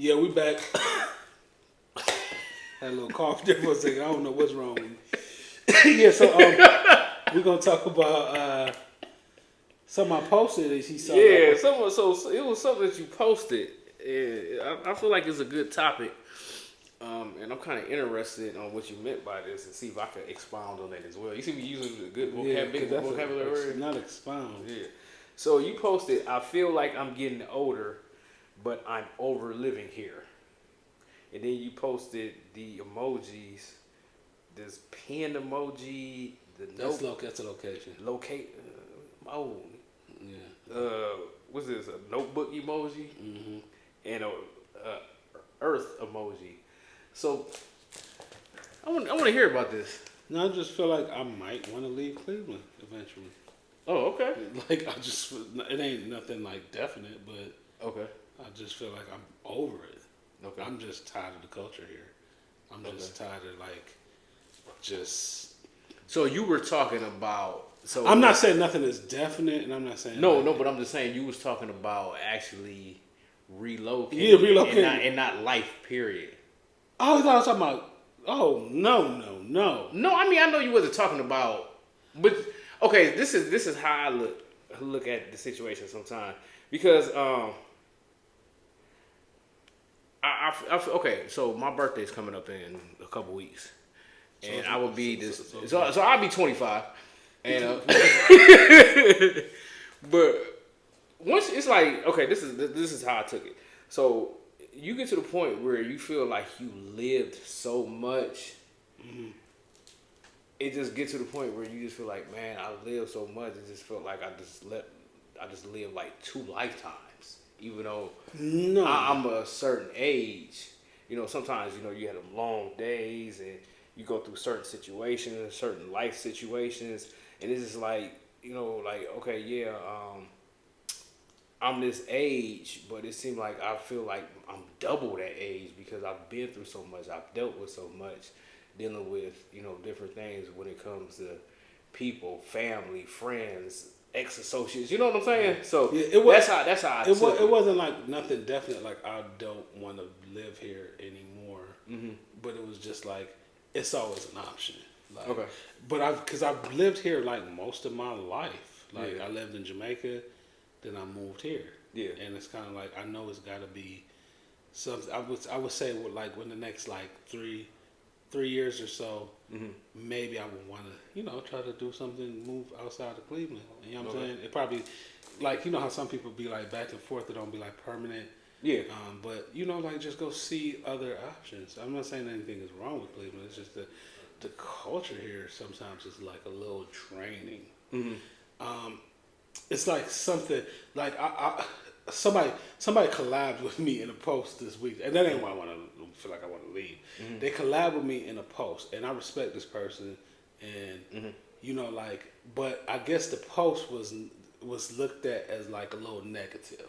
Yeah, we back. Had a little cough there for a second. I don't know what's wrong with me. Yeah, so we're gonna talk about something I posted that she saw. Yeah, so it was something that you posted. I feel like it's a good topic, and I'm kind of interested on what you meant by this and see if I can expound on that as well. You see me using a good vocabulary word? Not expound. Yeah. So you posted, I feel like I'm getting older, but I'm over living here. And then you posted the emojis, this pen emoji, That's a location. Locate. Yeah. What's this? A notebook emoji and a earth emoji. So I want to hear about this. No, I just feel like I might want to leave Cleveland eventually. Oh, okay. Like it ain't nothing like definite, but okay. I just feel like I'm over it. Okay. I'm just tired of the culture here. I'm just tired of just. So you were talking about. So I'm not saying nothing is definite, and I'm not saying no, but I'm just saying you was talking about actually relocating. Yeah, relocating, and not life. Period. Oh, I thought I was talking about. Oh no. No, I mean I know you wasn't talking about, but okay, this is how I look at the situation sometimes because okay, so my birthday's coming up in a couple weeks, and I will be this. So I'll be 25, and but once it's like okay, this is how I took it. So you get to the point where you feel like you lived so much. It just gets to the point where you just feel like, man, I lived so much. It just felt like I just lived like 2 lifetimes. Even though I'm a certain age, sometimes you have them long days and you go through certain situations, certain life situations, and it's just like okay, yeah, I'm this age, but it seems like I feel like I'm double that age because I've been through so much, I've dealt with so much, dealing with different things when it comes to people, family, friends, ex-associates, you know what I'm saying? So that's how I took it. It wasn't like nothing definite, like I don't want to live here anymore. But it was just like, it's always an option. Like, okay. But because I've lived here like most of my life. Like I lived in Jamaica, then I moved here. Yeah. And it's kind of like, I know it's got to be something, I would say like within the next like 3 years or so, maybe I would want to, try to do something, move outside of Cleveland. You know what I'm saying? It probably, like, how some people be like back and forth, it don't be like permanent. Yeah. But, like just go see other options. I'm not saying anything is wrong with Cleveland. It's just the culture here sometimes is like a little draining. It's like something, like somebody collabed with me in a post this week, and that ain't why I want to feel like I want to leave. They collabed with me in a post, and I respect this person, and but I guess the post was looked at as like a little negative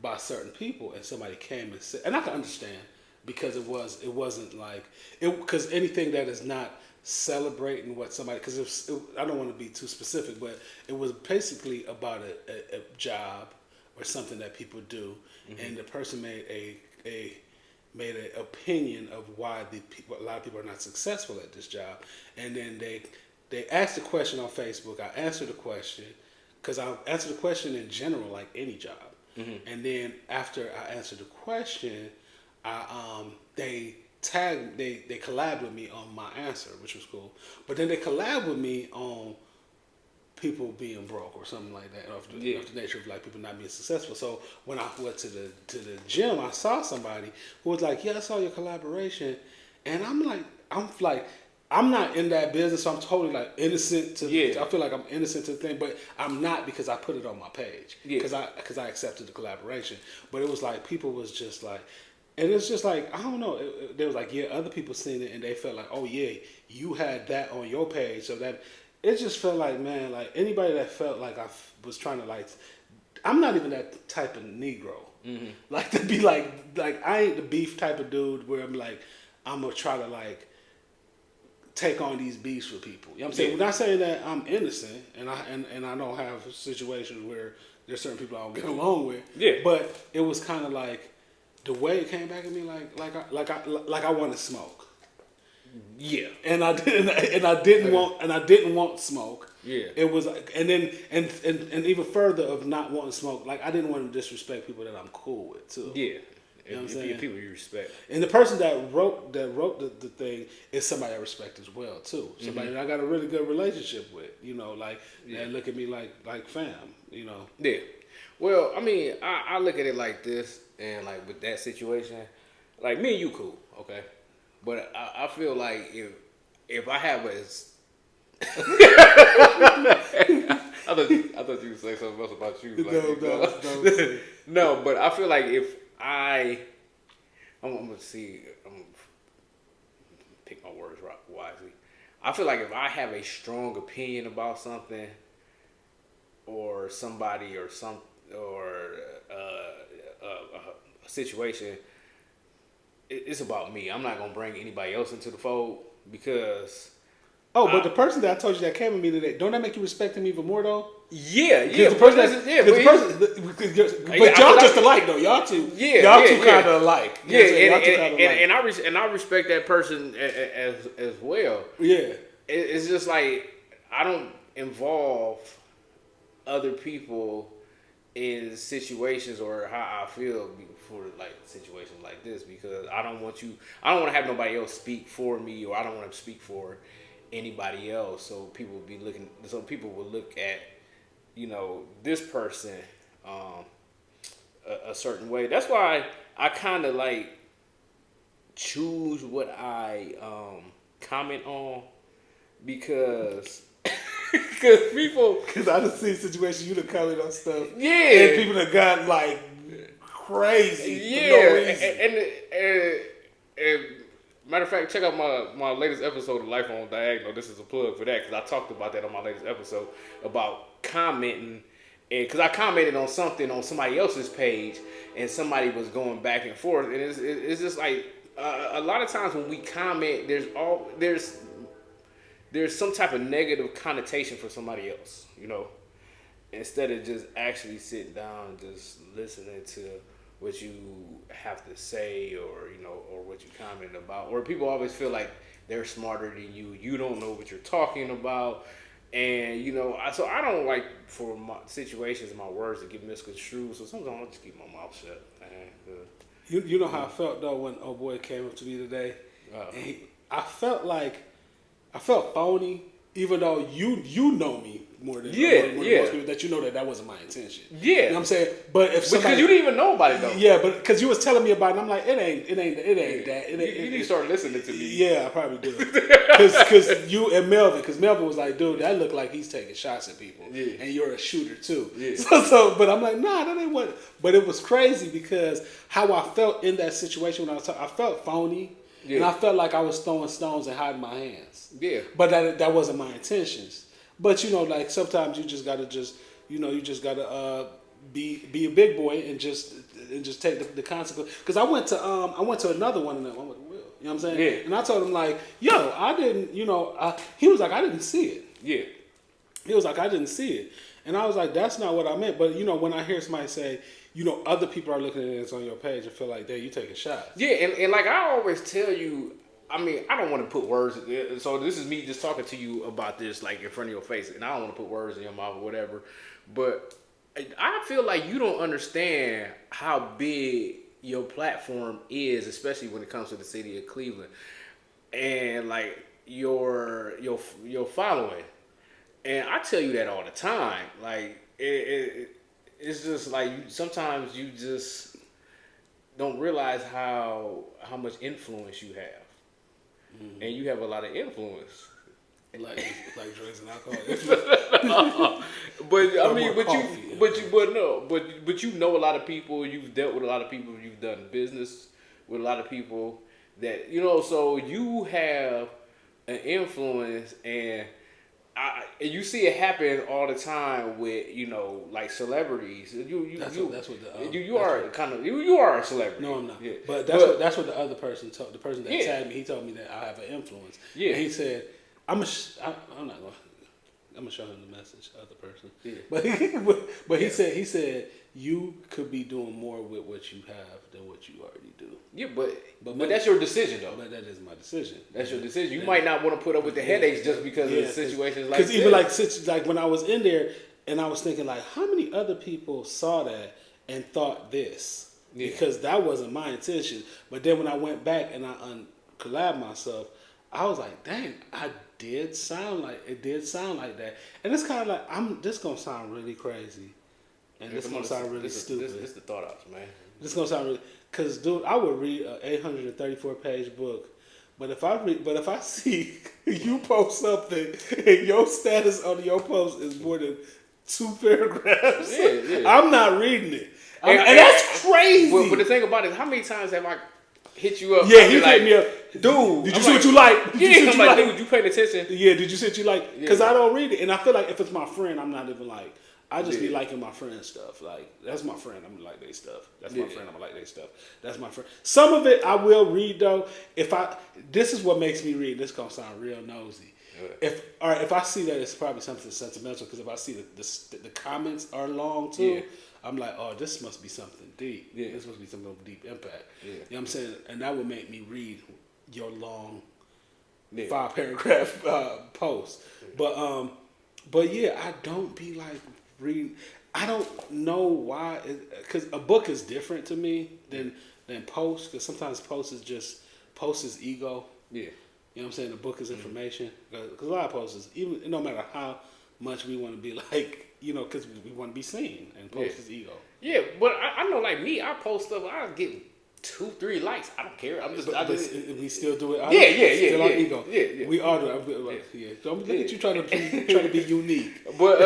by certain people, and somebody came and said, and I can understand because it wasn't like because anything that is not celebrating what somebody, because I don't want to be too specific, but it was basically about a job or something that people do, and the person made an opinion of why a lot of people are not successful at this job, and then they asked the question on Facebook. I answered the question because I answered the question in general, like any job, and then after I answered the question, they collabed with me on my answer, which was cool. But then they collabed with me on people being broke or something like that, of the nature of like people not being successful. So when I went to the gym, I saw somebody who was like, "Yeah, I saw your collaboration," and I'm like, I'm not in that business, so I'm totally like innocent to. I feel like I'm innocent to the thing, but I'm not because I put it on my page because I accepted the collaboration. But it was like people was just like. And it's just like, I don't know, they was like, yeah, other people seen it and they felt like, oh yeah, you had that on your page. So that, it just felt like, man, like anybody that felt like I was trying to like, I'm not even that type of Negro. Like to be like I ain't the beef type of dude where I'm like, I'm going to try to like take on these beefs with people. You know what I'm saying? We're not saying that I'm innocent and I don't have situations where there's certain people I don't get along with. Yeah. But it was kind of like, the way it came back at me, like I wanted smoke. Yeah, and I didn't want smoke. Yeah, it was like, and then and even further of not wanting smoke. Like I didn't want to disrespect people that I'm cool with too. Yeah, you know what I'm saying? People you respect. And the person that wrote the thing is somebody I respect as well too. Somebody that I got a really good relationship with. You know, like that look at me like fam. You know. Yeah. Well, I mean, I look at it like this, and like with that situation, like me and you cool, okay. But I feel like if I have a, I thought you would say something else about you. Like, no, but I feel like if I'm gonna see, I'm gonna pick my words wisely. I feel like if I have a strong opinion about something, or somebody, or a situation. It's about me. I'm not gonna bring anybody else into the fold because. Oh, but the person that I told you that came with me today, don't that make you respect him even more though? Yeah. The person but y'all just alike though. Y'all two kind of alike. Yeah, and I respect that person as well. Yeah, it's just like I don't involve other people in situations or how I feel for like situations like this because I don't want to have nobody else speak for me or I don't want to speak for anybody else. So people will look at, you know, this person a certain way. That's why I kind of like choose what I comment on because Because I done seen situations you done comment on stuff. Yeah. And people that got like crazy. Yeah. For no reason. And matter of fact, check out my latest episode of Life on Diagonal. This is a plug for that because I talked about that on my latest episode about commenting. And because I commented on something on somebody else's page and somebody was going back and forth. And it's just like a lot of times when we comment, there's some type of negative connotation for somebody else, you know, instead of just actually sitting down and just listening to what you have to say or, you know, or what you comment about. Or people always feel like they're smarter than you. You don't know what you're talking about. And, you know, so I don't like for my situations and my words to get misconstrued. So sometimes I'll just keep my mouth shut. You know how I felt, though, when old boy came up to me today? And I felt phony, even though you know me more than most people, that you know that wasn't my intention. Yeah. You know what I'm saying? But if somebody, because you didn't even know about it, though. Yeah, but because you was telling me about it, and I'm like, it ain't that. You need to start listening to me. Yeah, I probably do. Because you and Melvin, because Melvin was like, dude, that look like he's taking shots at people. Yeah. And you're a shooter, too. Yeah. But I'm like, nah, that ain't what. But it was crazy because how I felt in that situation when I was talking, I felt phony. Yeah. And I felt like I was throwing stones and hiding my hands. Yeah. But that wasn't my intentions. But, you know, like sometimes you just gotta be a big boy and just take the consequence. Because I went to another one of them. I went to Will. You know what I'm saying? Yeah. And I told him like, yo, I didn't, you know, he was like, I didn't see it. Yeah. He was like, I didn't see it. And I was like, that's not what I meant. But, you know, when I hear somebody say, you know, other people are looking at this on your page and feel like, damn, you taking shots. Yeah, and like I always tell you, I mean, I don't want to put words. So this is me just talking to you about this, like in front of your face, and I don't want to put words in your mouth or whatever. But I feel like you don't understand how big your platform is, especially when it comes to the city of Cleveland, and like your following. And I tell you that all the time. Like it's just like sometimes you just don't realize how much influence you have. Mm-hmm. And you have a lot of influence, like drugs and alcohol. But I mean, but you know a lot of people. You've dealt with a lot of people. You've done business with a lot of people that you know. So you have an influence, and you see it happen all the time with like celebrities. You are a celebrity. No, I'm not. Yeah. But that's what the other person told. The person that tagged me, he told me that I have an influence. Yeah. And he said, I'm not going. I'm gonna show him the message, other person. Yeah. But he said you could be doing more with what you have than what you already do. Yeah, but that's your decision though. But that is my decision. That's your decision. You might not want to put up with the headaches just because of situations like this. Because even like when I was in there and I was thinking like, how many other people saw that and thought this? Yeah. Because that wasn't my intention. But then when I went back and I collabed myself, I was like, dang, it did sound like that. And it's kind of like, this going to sound really crazy. And this going to sound really stupid. This the thought outs, man. This going to sound really, because dude, I would read an 834 page book. But if I see you post something and your status on your post is more than 2 paragraphs, I'm not reading it. And that's crazy. But the thing about it, how many times have I hit you up? Yeah, he hit me up. Dude, did you see what you like? Dude, you paying attention? Yeah, did you see what you like? Because I don't read it. And I feel like if it's my friend, I'm not even like, I just be liking my friend's stuff. Like, that's my friend. I'm gonna like their stuff. That's my friend. I'm gonna like their stuff. That's my friend. Some of it I will read though. This is what makes me read. This gonna sound real nosy. If I see that it's probably something sentimental, because if I see the comments are long too, I'm like, oh, this must be something deep. Yeah. This must be something of deep impact. Yeah. You know what I'm saying? And that would make me read your long 5-paragraph post. Yeah. But yeah, I don't be like reading. I don't know why, because a book is different to me than post, because sometimes post is ego. Yeah. You know what I'm saying? The book is information. Because a lot of posts is, even no matter how much we want to be like, you know, because we want to be seen, and post is ego. Yeah, but I know, like me, I post stuff, I get 2-3 likes. I don't care. We still do it. Yeah. Still our ego. Yeah. We are. Don't look at you trying to be unique. But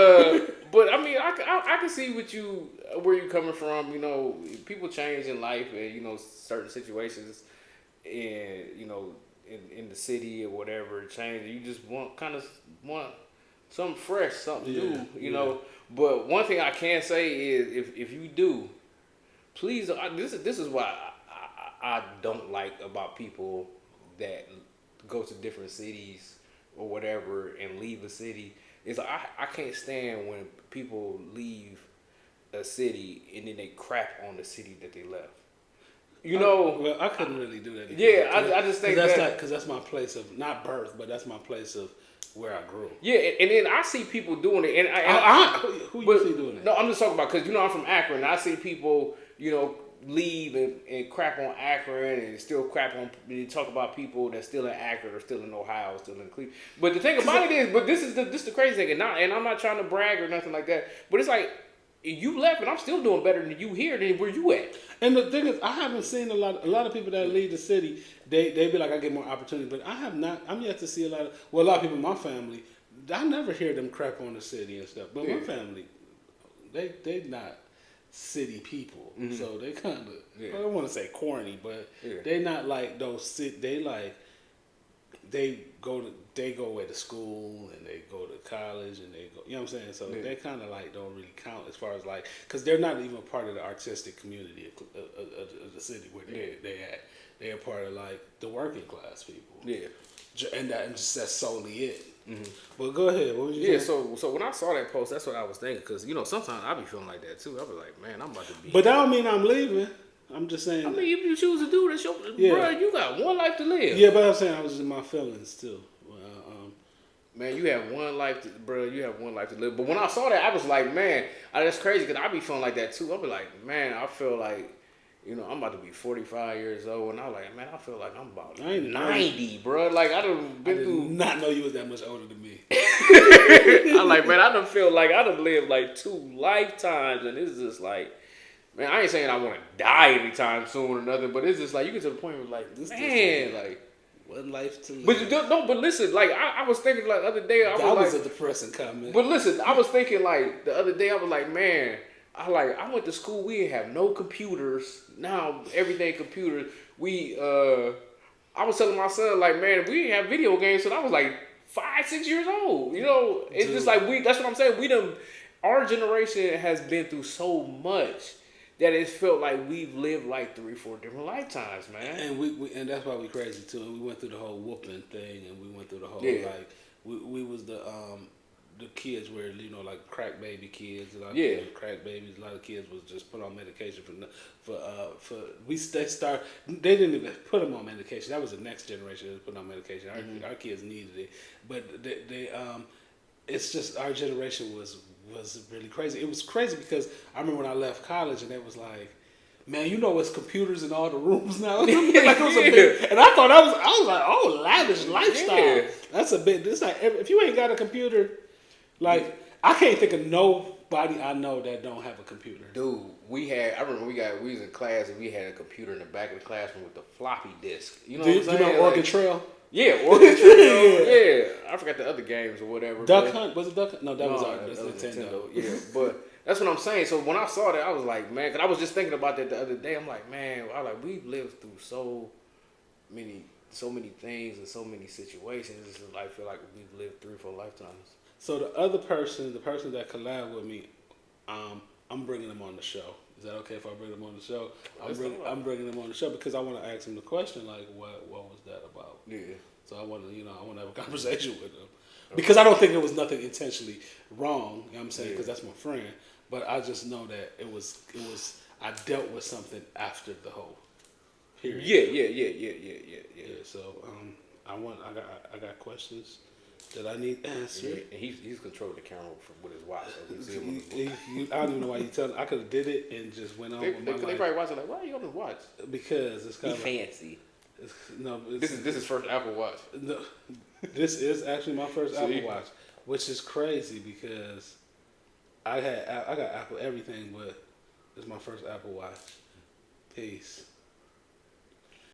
I mean, I can see where you're coming from. You know, people change in life, and you know, certain situations, and you know, in the city or whatever change. You just want something fresh, something new. You know. But one thing I can say is, if you do, please. This is why I don't like about people that go to different cities or whatever and leave a city. Is I can't stand when people leave a city and then they crap on the city that they left. You know, well, I couldn't really do that. I just think because that's my place of not birth, but that's my place of where I grew. Yeah, and then I see people doing it, and who you see doing it? No, I'm just talking about, because you know I'm from Akron, and I see people, you know, leave and crap on Akron and still crap on. They talk about people that's still in Akron or still in Ohio, still in Cleveland. But the thing about it is, this is the crazy thing, and I'm not trying to brag or nothing like that. But it's like, you left, and I'm still doing better than you here than where you at. And the thing is, I haven't seen a lot of people that leave the city. They be like, I get more opportunity, but I have not. I'm yet to see a lot of people in my family. I never hear them crap on the city and stuff. But my family, they not city people, so they kind of. I don't want to say corny, but they not like those. They go away to school and they go to college and they go. You know what I'm saying? So they kind of like don't really count as far as like, because they're not even a part of the artistic community of the city where they at. They're part of like the working class people. Yeah, and that's solely it. Mm-hmm. But go ahead. What was you saying? So when I saw that post, that's what I was thinking, because you know sometimes I be feeling like that too. I be like, man, I'm about to be. But that don't mean I'm leaving. I'm just saying. I mean, if you choose to do this, bro, you got one life to live. Yeah, but I'm saying I was in my feelings too. Man, you have one life, You have one life to live. But when I saw that, I was like, man, that's crazy, because I be feeling like that too. I be like, man, I feel like, you know, I'm about to be 45 years old, and I'm like, man, I feel like I'm about 90, bro. Like I did not know you was that much older than me. I'm like, man, I done feel like I done lived like 2 lifetimes, and it's just like, man, I ain't saying I want to die anytime soon or nothing, but it's just like you get to the point where like, man, like one life to live. But listen, like I was thinking like the other day, that was a depressing comment. But listen, I was thinking like the other day, I was like, man, I went to school, we didn't have no computers. Now everything computers. I was telling my son like, man, we didn't have video games, so I was like 5-6 years old. You know, it's just like that's what I'm saying. Our generation has been through so much that it felt like we've lived like 3-4 different lifetimes, man. And and that's why we crazy too. And we went through the whole whooping thing, and we went through the whole like we was the the kids were, you know, like crack baby kids, a lot of Yeah. kids, crack babies. A lot of kids was just put on medication they didn't even put them on medication. That was the next generation that was put on medication. Our kids needed it, but they it's just our generation was really crazy. It was crazy because I remember when I left college and it was like, man, you know, it's computers in all the rooms now. Like it was a big, and I thought I was like, oh, lavish lifestyle. Yeah. That's a bit. It's like if you ain't got a computer, like I can't think of nobody I know that don't have a computer. Dude, I remember we was in class and we had a computer in the back of the classroom with the floppy disk. You know what I'm saying? You know Oregon Trail? Yeah, Oregon Trail. Yeah. I forgot the other games or whatever. Duck Hunt? Was it Duck Hunt? No, that was Nintendo. Yeah, but that's what I'm saying. So when I saw that, I was like, man, because I was just thinking about that the other day. I'm like, man, we've lived through so many things and so many situations. It's just, I feel like we've lived 3 or 4 lifetimes. So the other person, the person that collabed with me, I'm bringing them on the show. Is that okay if I bring them on the show? I'm bringing them on the show because I want to ask them the question like, what was that about? Yeah. So I want to have a conversation with them because I don't think there was nothing intentionally wrong. You know what I'm saying? Because that's my friend. But I just know that it was. I dealt with something after the whole period. Yeah. So I got questions that I need answered. And he's controlling the camera with his watch. So we see him I don't even know why you tell me. I could have did it and just went on with my life. They probably watching like, why are you on his watch? Because it's kind of fancy. This is his first Apple Watch. No, this is actually my first Apple Watch, which is crazy because I got Apple everything, but it's my first Apple Watch. Peace.